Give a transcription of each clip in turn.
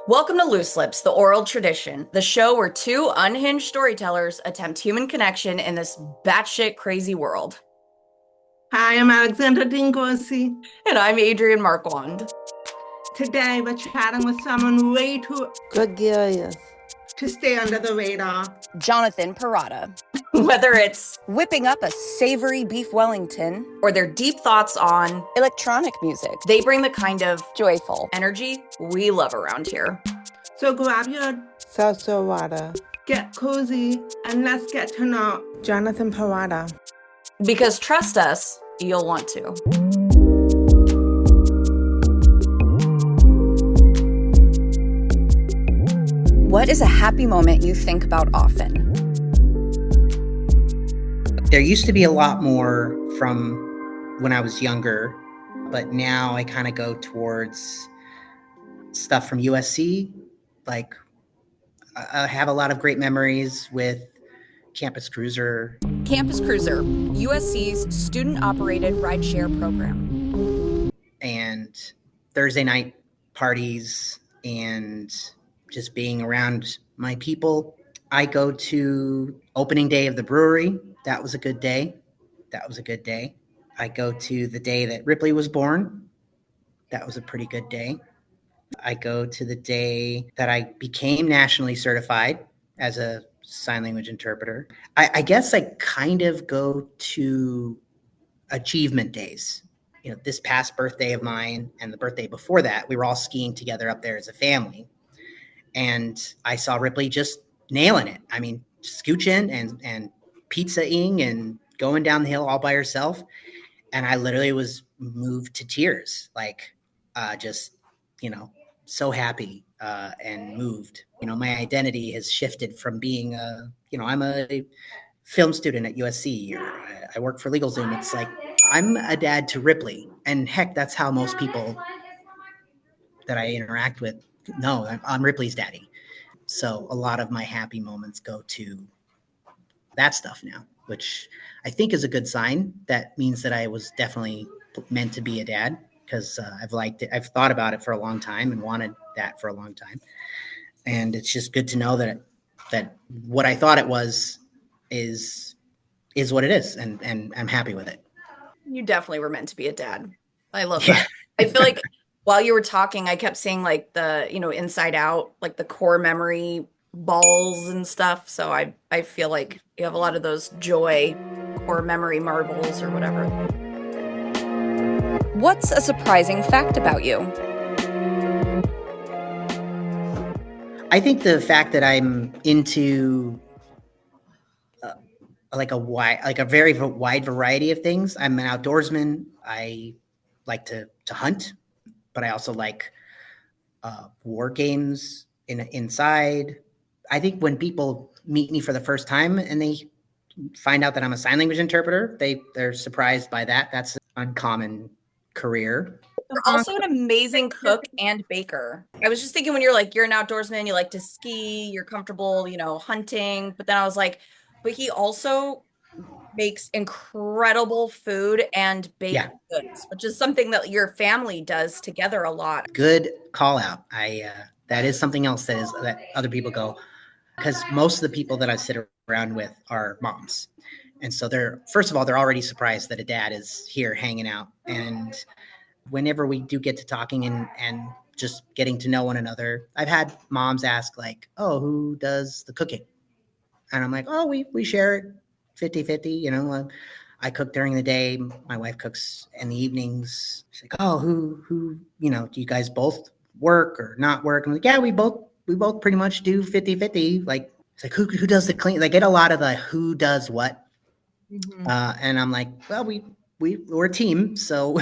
Welcome to Loose Lips, the oral tradition, the show where two unhinged storytellers attempt human connection in this batshit crazy world. Hi, I'm Alexandra Grossi. And I'm Adrienne Marquand. Today we're chatting with someone way too gregarious to stay under the radar. Jonathan Parada. Whether it's whipping up a savory beef Wellington or their deep thoughts on electronic music, they bring the kind of joyful energy we love around here. So grab your salsa water. Get cozy, and let's get to know Jonathan Parada. Because trust us, you'll want to. What is a happy moment you think about often? There used to be a lot more from when I was younger, but now I kind of go towards stuff from USC. Like, I have a lot of great memories with Campus Cruiser. Campus Cruiser, USC's student-operated rideshare program. And Thursday night parties and just being around my people. I go to opening day of the brewery. That was a good day. I go to the day that Ripley was born. That was a pretty good day. I go to the day that I became nationally certified as a sign language interpreter. I guess I kind of go to achievement days. You know, this past birthday of mine and the birthday before that, we were all skiing together up there as a family. And I saw Ripley just nailing it. I mean, scooching and pizza-ing and going down the hill all by herself. And I literally was moved to tears, like just, so happy and moved. My identity has shifted from being I'm a film student at USC, or I work for LegalZoom. It's like, I'm a dad to Ripley. And heck, that's how most people that I interact with know I'm Ripley's daddy. So a lot of my happy moments go to that stuff now, which I think is a good sign. That means that I was definitely meant to be a dad, because I've liked it. I've thought about it for a long time and wanted that for a long time. And it's just good to know that what I thought it was is what it is. And I'm happy with it. You definitely were meant to be a dad. I love that. I feel like while you were talking, I kept seeing like the, Inside Out, like the core memory balls and stuff. So I feel like you have a lot of those joy core memory marbles or whatever. What's a surprising fact about you? I think the fact that I'm into a very wide variety of things. I'm an outdoorsman. I like to hunt, but I also like war games inside. I think when people meet me for the first time and they find out that I'm a sign language interpreter, they're surprised by that. That's an uncommon career. You're also an amazing cook and baker. I was just thinking, when you're an outdoorsman, you like to ski, you're comfortable, hunting. But then I was like, but he also makes incredible food and baked goods, which is something that your family does together a lot. Good call out. That is something else that other people go, because most of the people that I sit around with are moms. And so they're already surprised that a dad is here hanging out. And whenever we do get to talking and just getting to know one another, I've had moms ask like, oh, who does the cooking? And I'm like, oh, we share it 50-50. I cook during the day. My wife cooks in the evenings. She's like, oh, who, do you guys both work or not work? I'm like, yeah, we both pretty much do 50-50. Like, it's like, who does the clean? They get a lot of the who does what. Mm-hmm. And I'm like, well, we're a team. So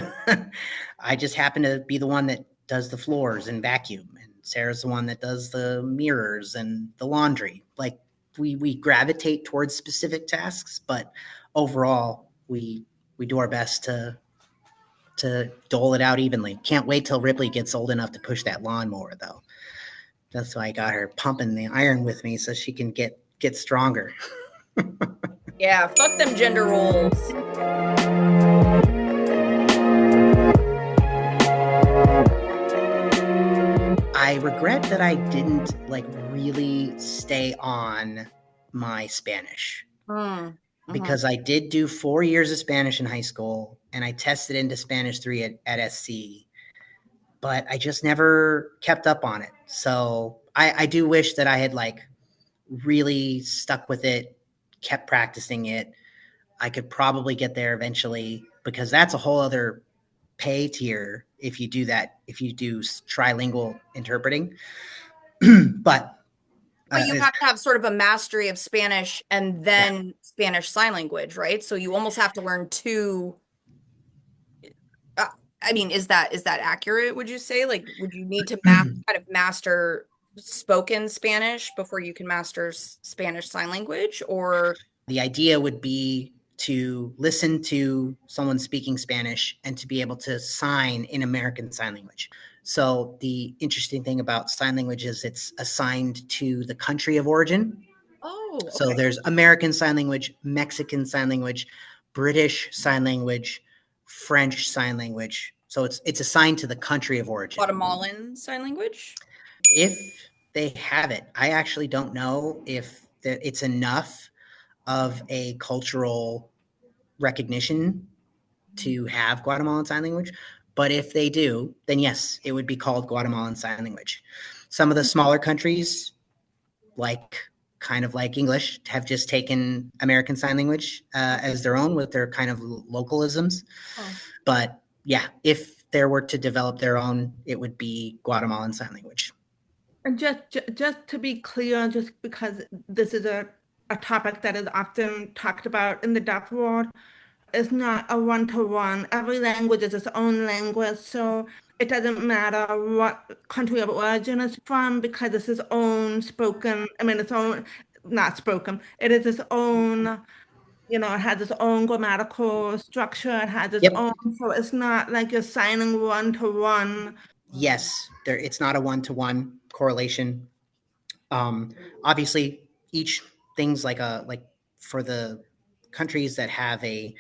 I just happen to be the one that does the floors and vacuum. And Sarah's the one that does the mirrors and the laundry. Like, we gravitate towards specific tasks, but overall we do our best to dole it out evenly. Can't wait till Ripley gets old enough to push that lawnmower though. That's why I got her pumping the iron with me so she can get stronger. Yeah, fuck them gender roles. I regret that I didn't like really stay on my Spanish because I did do 4 years of Spanish in high school and I tested into Spanish 3 at SC, but I just never kept up on it. So I do wish that I had like really stuck with it, kept practicing it. I could probably get there eventually because that's a whole other pay tier if you do that, if you do trilingual interpreting. But you have to have sort of a mastery of Spanish and then Spanish Sign Language, right? So you almost have to learn two. I mean, is that accurate? Would you say, like, would you need to kind of master spoken Spanish before you can master Spanish Sign Language, or the idea would be to listen to someone speaking Spanish and to be able to sign in American Sign Language. So the interesting thing about sign language is it's assigned to the country of origin. oh, okay. So there's American Sign Language, Mexican Sign Language, British Sign Language, French Sign Language. So it's assigned to the country of origin. Guatemalan Sign Language? If they have it, I actually don't know if it's enough of a cultural recognition to have Guatemalan Sign Language. But if they do, then yes, it would be called Guatemalan Sign Language. Some of the smaller countries, kind of like English, have just taken American Sign Language as their own with their kind of localisms. Oh. But yeah, if there were to develop their own, it would be Guatemalan Sign Language. And just to be clear, just because this is a topic that is often talked about in the deaf world, is not a one-to-one. Every language is its own language, so it doesn't matter what country of origin it's from because it's its own spoken, its own, not spoken, it is its own, it has its own grammatical structure, it has its own, so it's not like you're signing one-to-one. Yes, it's not a one-to-one correlation. Obviously, each thing's like for the countries that have a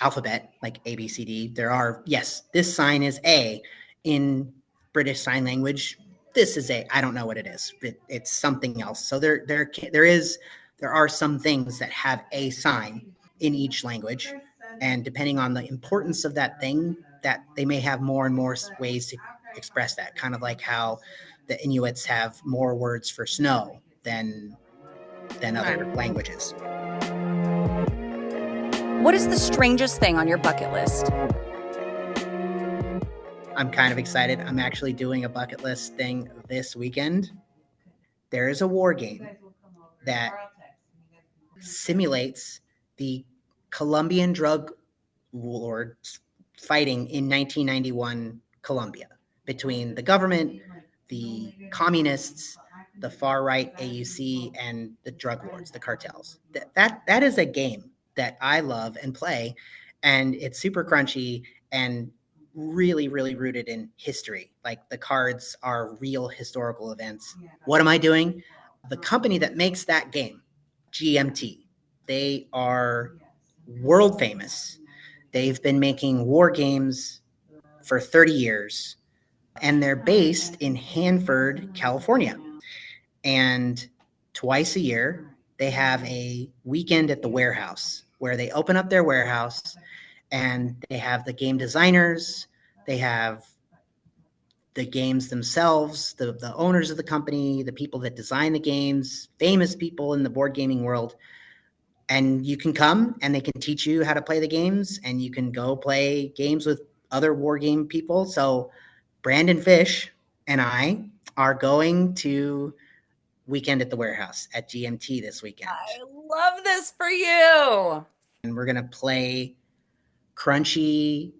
alphabet like A, B, C, D, there are, yes, this sign is A. In British Sign Language, this is A. I don't know what it is. It's something else. So there are some things that have a sign in each language, and depending on the importance of that thing, that they may have more and more ways to express that. Kind of like how the Inuits have more words for snow than other languages. What is the strangest thing on your bucket list? I'm kind of excited. I'm actually doing a bucket list thing this weekend. There is a war game that simulates the Colombian drug lords fighting in 1991 Colombia between the government, the communists, the far right AUC, and the drug lords, the cartels. That is a game that I love and play, and it's super crunchy and really, really rooted in history. Like the cards are real historical events. What am I doing? The company that makes that game, GMT, they are world famous. They've been making war games for 30 years, and they're based in Hanford, California. And twice a year, they have a weekend at the warehouse where they open up their warehouse and they have the game designers, they have the games themselves, the owners of the company, the people that design the games, famous people in the board gaming world. And you can come and they can teach you how to play the games, and you can go play games with other war game people. So Brandon Fish and I are going to Weekend at the Warehouse at GMT this weekend. I love this for you. And we're going to play crunchy,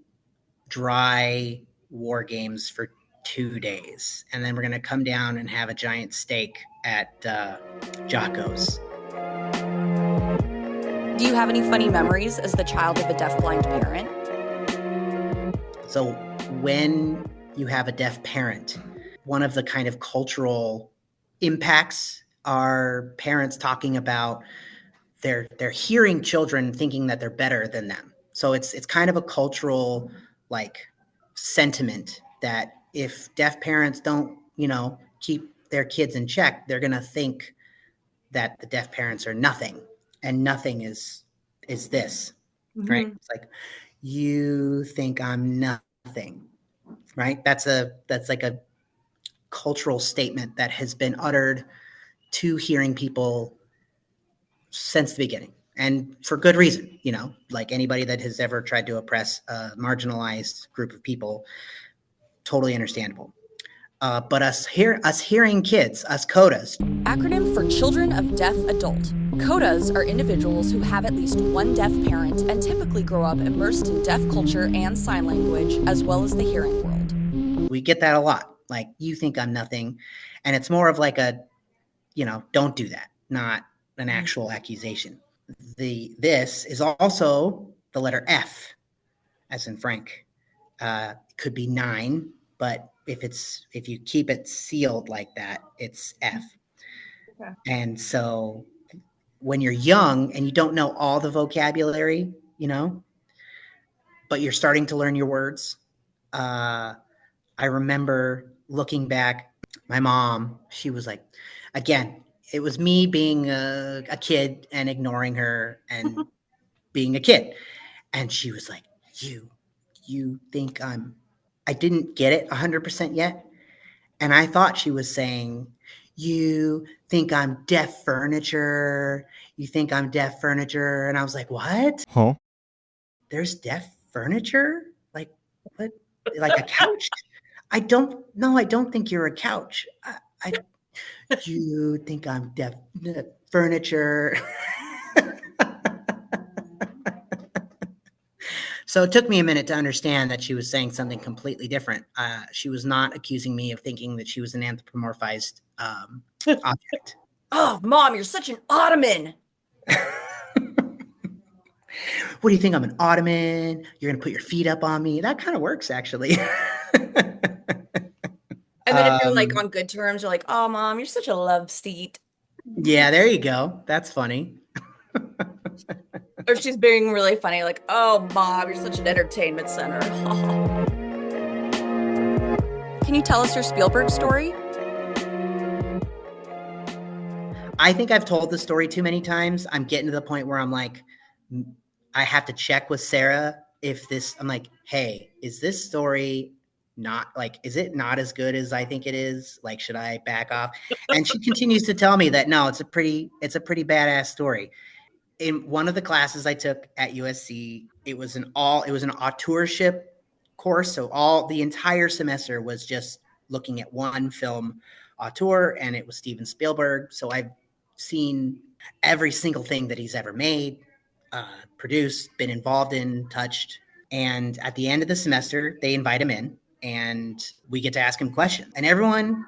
dry war games for 2 days. And then we're going to come down and have a giant steak at Jocko's. Do you have any funny memories as the child of a deafblind parent? So when you have a deaf parent, one of the kind of cultural impacts are parents talking about they're hearing children thinking that they're better than them. So it's kind of a cultural like sentiment that if deaf parents don't keep their kids in check, they're going to think that the deaf parents are nothing, and nothing is this, right? Mhm. It's like, you think I'm nothing, right? That's like a cultural statement that has been uttered to hearing people since the beginning, and for good reason. Like anybody that has ever tried to oppress a marginalized group of people, totally understandable. But us hearing kids, us codas. Acronym for Children of Deaf Adult. CODAs are individuals who have at least one deaf parent and typically grow up immersed in deaf culture and sign language, as well as the hearing world. We get that a lot. Like, you think I'm nothing. And it's more of like a, don't do that, not an actual accusation. This is also the letter F, as in Frank. Could be 9, but if you keep it sealed like that, it's F. Okay. And so when you're young and you don't know all the vocabulary, but you're starting to learn your words, I remember looking back, my mom, she was like, again, it was me being a kid and ignoring her and being a kid. And she was like, you think I didn't get it 100% yet. And I thought she was saying, you think I'm deaf furniture. You think I'm deaf furniture. And I was like, what? Huh? There's deaf furniture? Like, what? Like a couch? I don't think you're a couch. You think I'm deaf furniture. So it took me a minute to understand that she was saying something completely different. She was not accusing me of thinking that she was an anthropomorphized object. Oh, Mom, you're such an ottoman. What do you think? I'm an ottoman? You're going to put your feet up on me? That kind of works, actually. And then if you're like on good terms, you're like, oh, Mom, you're such a love seat. Yeah, there you go. That's funny. Or she's being really funny, like, oh, Mom, you're such an entertainment center. Can you tell us your Spielberg story? I think I've told the story too many times. I'm getting to the point where I'm like, I have to check with Sarah I'm like, hey, is this story is it not as good as I think it is? Like, should I back off? And she continues to tell me that, no, it's a pretty badass story. In one of the classes I took at USC, it was an auteurship course. So the entire semester was just looking at one film auteur, and it was Steven Spielberg. So I've seen every single thing that he's ever made, produced, been involved in, touched. And at the end of the semester, they invite him in, and we get to ask him questions. And everyone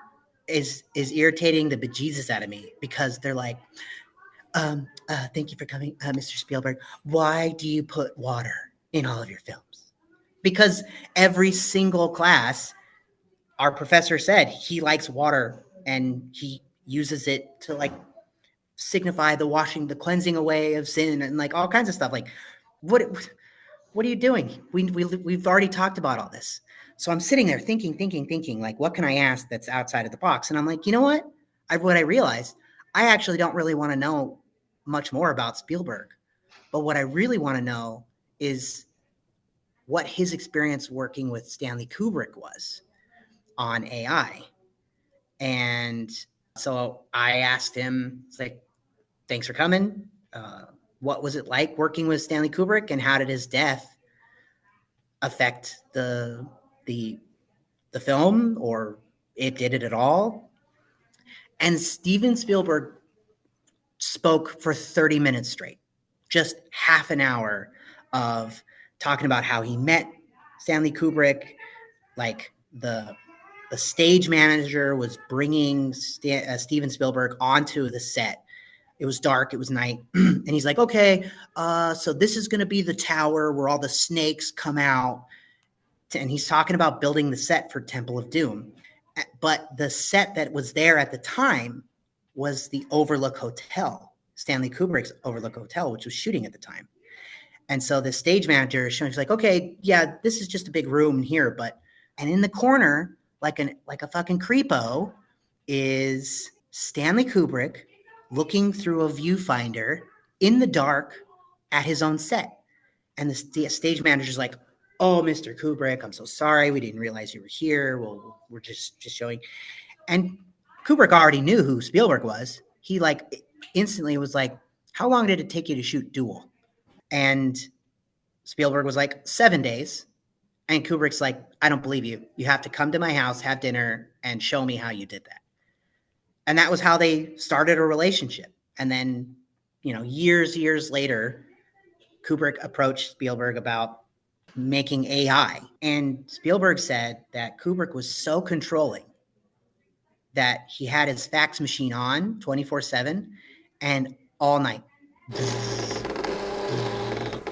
is irritating the bejesus out of me, because they're like, thank you for coming, Mr. Spielberg. Why do you put water in all of your films? Because every single class, our professor said he likes water, and he uses it to like signify the cleansing away of sin, and like all kinds of stuff. Like, what are you doing? We've already talked about all this. So I'm sitting there thinking, like, what can I ask that's outside of the box? And I'm like, you know what? What I realized, I actually don't really want to know much more about Spielberg. But what I really want to know is what his experience working with Stanley Kubrick was on AI. And so I asked him, it's like, thanks for coming. What was it like working with Stanley Kubrick, and how did his death affect the film, or did it at all? And Steven Spielberg spoke for 30 minutes straight, just half an hour of talking about how he met Stanley Kubrick. Like, the stage manager was bringing Steven Spielberg onto the set. It was dark, it was night. And he's like, okay, so this is going to be the tower where all the snakes come out. And he's talking about building the set for Temple of Doom. But the set that was there at the time was the Overlook Hotel, Stanley Kubrick's Overlook Hotel, which was shooting at the time. And so the stage manager is showing, he's like, okay, yeah, this is just a big room here, and in the corner, like a fucking creepo is Stanley Kubrick looking through a viewfinder in the dark at his own set. And the stage manager's like, "Oh, Mr. Kubrick, I'm so sorry. We didn't realize you were here. Well, we're just showing." And Kubrick already knew who Spielberg was. He like instantly was like, "How long did it take you to shoot Duel?" And Spielberg was like, 7 days. And Kubrick's like, "I don't believe you. You have to come to my house, have dinner, and show me how you did that." And that was how they started a relationship. And then, years later, Kubrick approached Spielberg about making AI. And Spielberg said that Kubrick was so controlling that he had his fax machine on 24/7 and all night.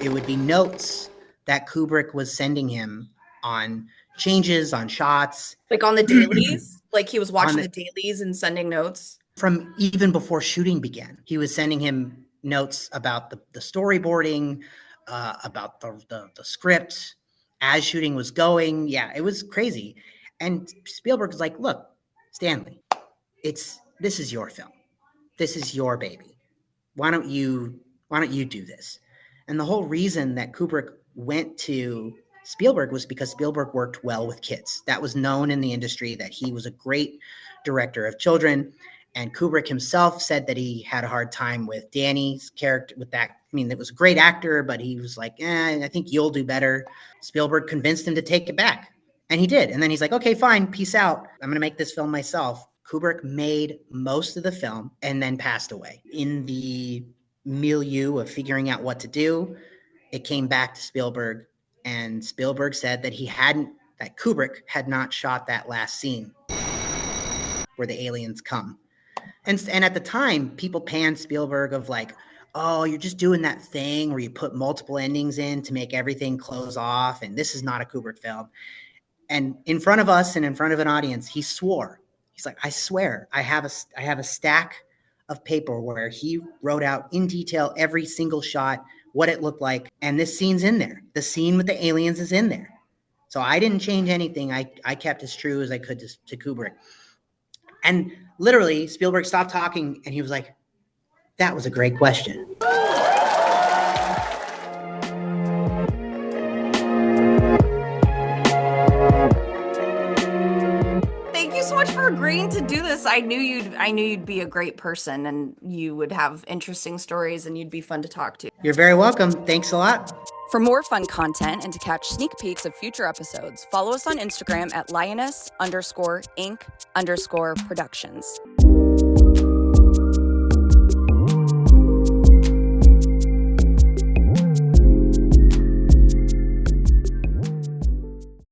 It would be notes that Kubrick was sending him on changes, on shots. Like on the dailies? Like he was watching On the dailies and sending notes? From even before shooting began. He was sending him notes about the storyboarding, about the script, as shooting was going. Yeah, it was crazy. And Spielberg was like, "Look, Stanley, this is your film. This is your baby. Why don't you do this?" And the whole reason that Kubrick went to Spielberg was because Spielberg worked well with kids. That was known in the industry, that he was a great director of children. And Kubrick himself said that he had a hard time with Danny's character, with that. I mean, it was a great actor, but he was like, I think you'll do better. Spielberg convinced him to take it back. And he did. And then he's like, "Okay, fine, peace out. I'm going to make this film myself." Kubrick made most of the film and then passed away. In the milieu of figuring out what to do, it came back to Spielberg. And Spielberg said that that Kubrick had not shot that last scene where the aliens come. And at the time, people panned Spielberg of like, "Oh, you're just doing that thing where you put multiple endings in to make everything close off. And this is not a Kubrick film." And in front of us and in front of an audience, he swore. He's like, "I swear, I have a stack of paper where he wrote out in detail every single shot, what it looked like. And this scene's in there. The scene with the aliens is in there. So I didn't change anything. I kept as true as I could to Kubrick." And literally, Spielberg stopped talking and he was like, "That was a great question." Thank you so much for agreeing to do this. I knew you'd be a great person and you would have interesting stories and you'd be fun to talk to. You're very welcome. Thanks a lot. For more fun content and to catch sneak peeks of future episodes, follow us on Instagram at lioness_inc_productions.